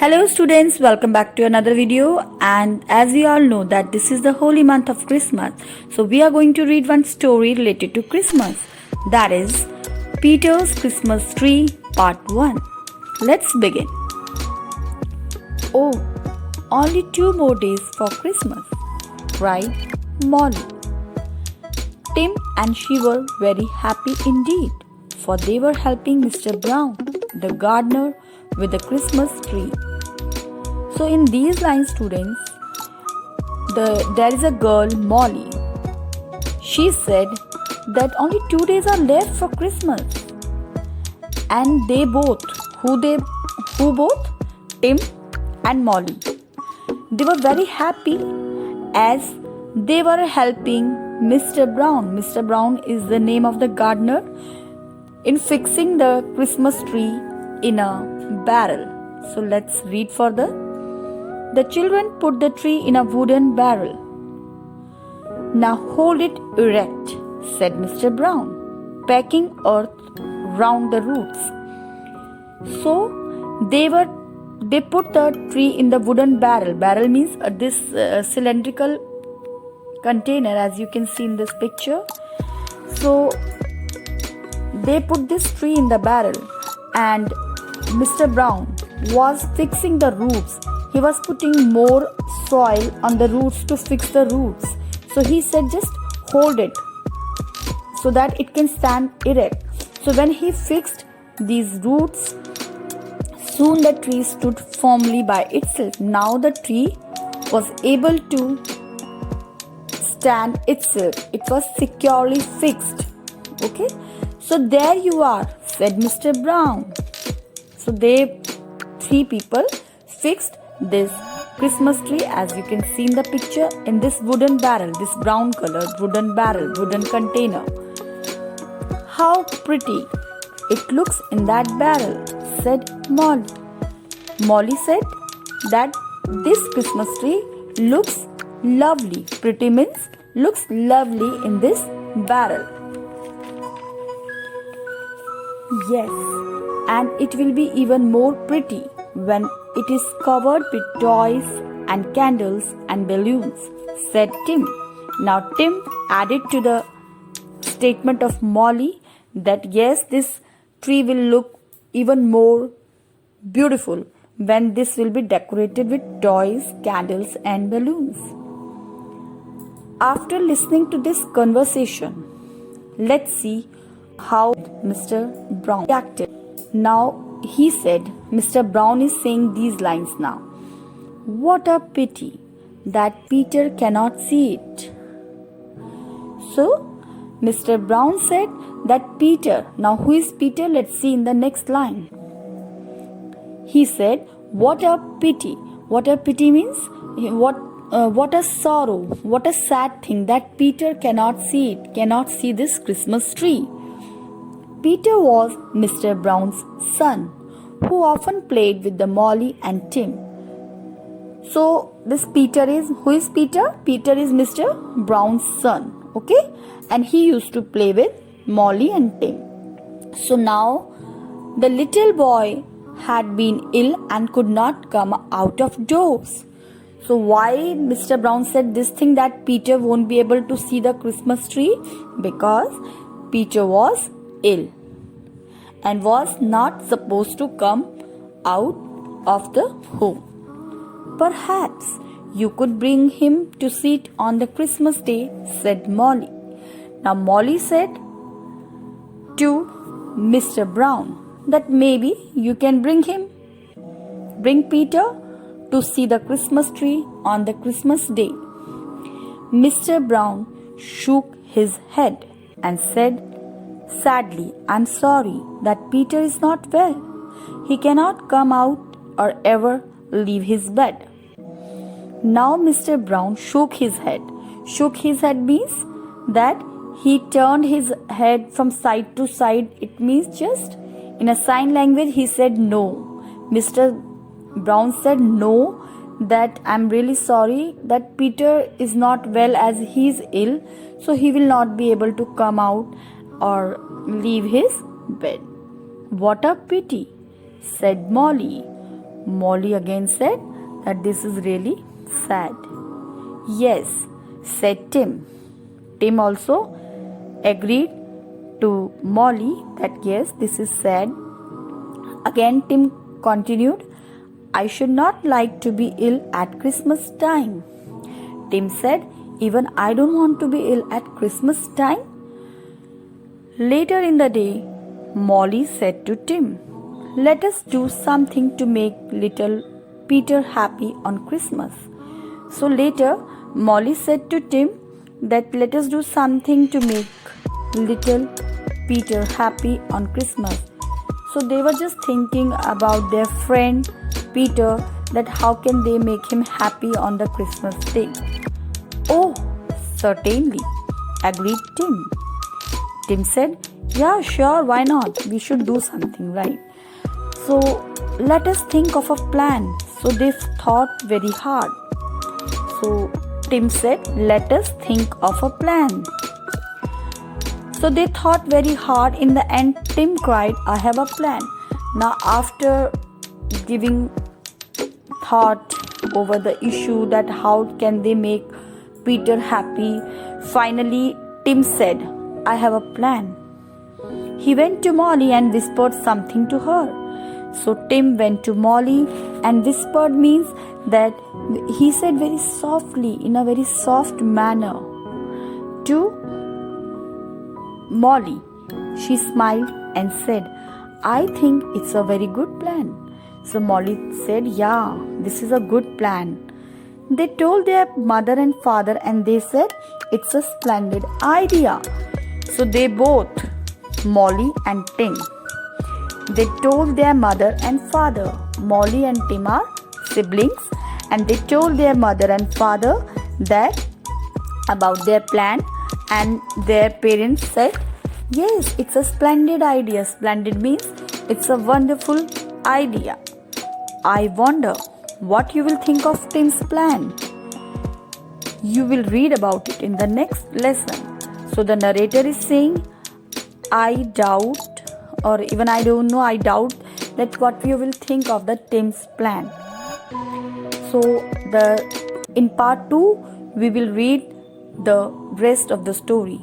Hello students, welcome back to another video, and as we all know that this is the holy month of Christmas, so we are going to read one story related to Christmas, that is Peter's Christmas Tree Part 1. Let's begin. Oh, only 2 more days for Christmas, cried Molly. Tim and she were very happy indeed, for they were helping Mr. Brown, the gardener, with the Christmas tree. So in these lines, students, there is a girl, Molly. She said that only 2 days are left for Christmas, and they both, who both? Tim and Molly. They were very happy as they were helping Mr. Brown. Mr. Brown is the name of the gardener, in fixing the Christmas tree in a barrel. So let's read further. The children put the tree in a wooden barrel. Now hold it erect, said Mr. Brown, packing earth round the roots. So they put the tree in the wooden barrel. Barrel means this cylindrical container, as you can see in this picture. So they put this tree in the barrel, and Mr. Brown was fixing the roots. He was putting more soil on the roots to fix the roots. So he said, just hold it so that it can stand erect. So when he fixed these roots, soon the tree stood firmly by itself. Now the tree was able to stand itself. It was securely fixed. Okay. So there you are, said Mr. Brown. So they 3 people fixed this Christmas tree, as you can see in the picture, in this wooden barrel, this brown colored wooden barrel, wooden container. How pretty it looks in that barrel, said Molly. Molly said that this Christmas tree looks lovely. Pretty means looks lovely in this barrel. Yes, and it will be even more pretty when it is covered with toys and candles and balloons, said Tim. Now Tim added to the statement of Molly that yes, this tree will look even more beautiful when this will be decorated with toys, candles and balloons. After listening to this conversation, let's see how Mr. Brown reacted. Now he said, Mr. Brown is saying these lines now. What a pity that Peter cannot see it. So Mr. Brown said that Peter, now who is Peter? Let's see in the next line. He said, what a pity. What a pity means what a sorrow, what a sad thing that Peter cannot see it, cannot see this Christmas tree. Peter was Mr. Brown's son, who often played with the Molly and Tim. So this Peter is, who is Peter? Peter is Mr. Brown's son, okay? And he used to play with Molly and Tim. So now the little boy had been ill and could not come out of doors. So why Mr. Brown said this thing that Peter won't be able to see the Christmas tree? Because Peter was ill and was not supposed to come out of the home. Perhaps you could bring him to sit on the Christmas day, said Molly. Now Molly said to Mr. Brown that maybe you can bring Peter to see the Christmas tree on the Christmas day. Mr. Brown shook his head and said, sadly, I'm sorry that Peter is not well. He cannot come out or ever leave his bed. Now Mr. Brown shook his head. Shook his head means that he turned his head from side to side. It means just in a sign language he said no. Mr. Brown said no, that I'm really sorry that Peter is not well as he is ill, so he will not be able to come out or leave his bed. What a pity, said Molly. Molly again said that this is really sad. Yes, said Tim. Tim also agreed to Molly that yes, this is sad. Again, Tim continued, I should not like to be ill at Christmas time. Tim said, even I don't want to be ill at Christmas time. Later in the day, Molly said to Tim, let us do something to make little Peter happy on Christmas. So later, Molly said to Tim that let us do something to make little Peter happy on Christmas. So they were just thinking about their friend Peter, that how can they make him happy on the Christmas day. Oh, certainly, agreed Tim. Tim said, yeah, sure, why not? We should do something, right? So let us think of a plan. So they thought very hard. So Tim said, let us think of a plan. So they thought very hard. In the end, Tim cried, I have a plan. Now after giving thought over the issue that how can they make Peter happy, finally Tim said, I have a plan. He went to Molly and whispered something to her. So Tim went to Molly and whispered means that he said very softly, in a very soft manner to Molly. She smiled and said, I think it's a very good plan. So Molly said, yeah, this is a good plan. They told their mother and father and they said, it's a splendid idea. So they both, Molly and Tim, they told their mother and father. Molly and Tim are siblings, and they told their mother and father that about their plan, and their parents said, yes, it's a splendid idea. Splendid means it's a wonderful idea. I wonder what you will think of Tim's plan. You will read about it in the next lesson. So the narrator is saying, I doubt, or even I don't know, I doubt that what you will think of the Tim's plan. So in part 2, we will read the rest of the story.